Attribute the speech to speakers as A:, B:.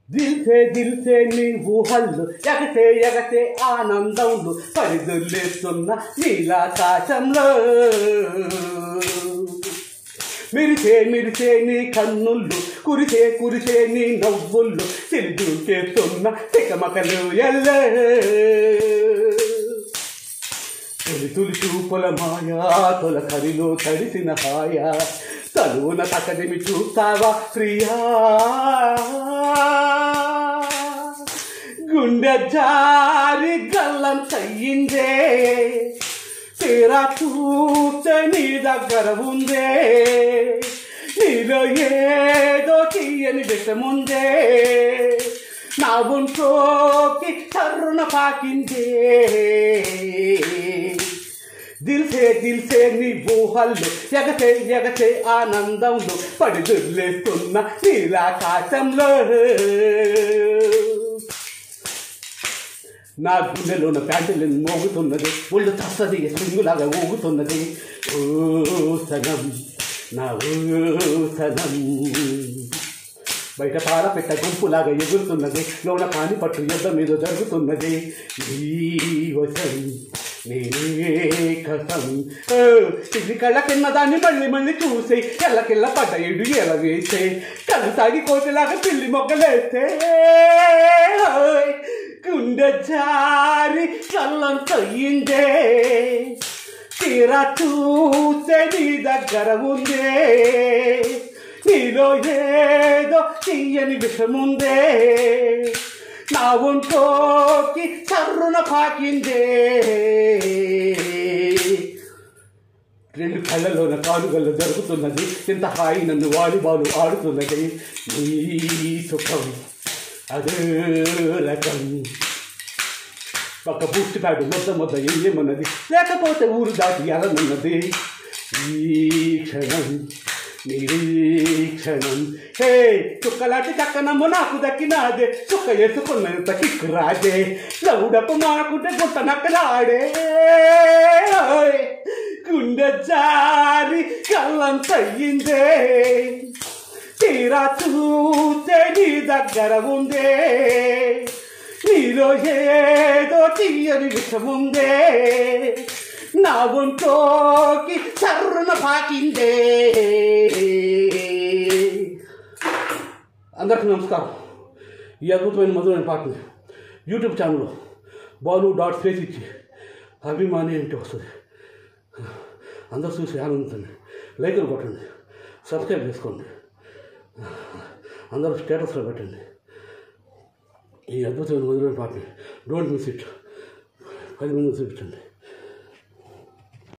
A: దిల్ సే నీ ఊహల్లో ఎగసే ఆనందంలో పరిదుల్లేస్తున్న నీలాకాశంలో మిరిసే నీ కన్నుళ్ళు కురిసే నీ నవ్వుళ్ళు చిరుదూకేస్తున్న తికమకలు ఎల్లే తొలి చూపుల మాయా తొల కరిలో తడిసిన హాయా తలువున తకదిమి చూస్తావా ప్రియా గుండె జారి గల్లం తయ్యిందే తీరా చూస్తే నీ దగ్గర ఉందే నీలో ఏదో తీయని విషముందే నా ఒంట్లోకి తరుణ పాకిందే దిల్ సే నీ ఊహల్లో ఎగసే ఆనందంలో పడిదుల్లేస్తున్న నీలాకాశంలో నా గుండెలోన ప్యాంటులను మోగుతున్నది ఒళ్ళు తస్తది సింగులాగా ఊగుతున్నది ఓ సనం నా ఓ సనం బయట పారపెట్ట గుంపులాగా ఎగురుతున్నది లోన కాని పట్టు యుద్ధ మీద జరుగుతున్నది ఈ వసం కసం ఇది కళ్ళ కింద దాన్ని మళ్ళీ చూసే ఎల్లకిల్ల పడ్డ ఎడు ఎల వేసే కళ్ళు తాగి కోతిలాగా పిల్లి మొగ్గలేస్తే గుండె జారి కళ్ళం తొయ్యిందే తీరా చూసే నీ దగ్గర ఉందే నీలో ఏదో తీయని విషముందే నా ఒంట్లోకి తరుణ పాకిందే రెండు కళ్ళలోన కాలుగల్లో జరుగుతున్నది ఇంత హాయి నన్ను వాలీబాలు ఆడుతున్నది నీ సుఖం అదే రకం ఒక బూస్ట్ ప్యాడ్ మొద్ద ఏమన్నది లేకపోతే ఊరు దాటి ఎలనున్నది ఈ క్షణం నిరీక్షణం హే చుక్కలాంటి చక్కనమ్మ నాకు దక్కినాదే చుక్క ఎత్తుకున్నంత కిక్కు రాదే లౌడపు మాకుంటే గుట్ట నక్కలాడే గుండె జారి కళ్ళం తయ్యిందే తీరా చూస్తే నీ దగ్గర ఉందే నీలో ఏదో తీయని విషముందే నా ఒంట్లోకి తరుణ పాకిందే అందరికీ నమస్కారం. ఈ అద్భుతమైన మధురైన పాటని యూట్యూబ్ ఛానల్లో బాలు.స్పేస్ ఇచ్చి అభిమాని అంటే వస్తుంది. అందరూ చూసి ఆనందించండి, లైకులు కొట్టండి, సబ్స్క్రైబ్ చేసుకోండి, అందరూ స్టేటస్లో పెట్టండి. ఈ అద్భుతమైన మధురైన పాటని డోంట్ మిస్ ఇట్ 10 మందికి చూపించండి.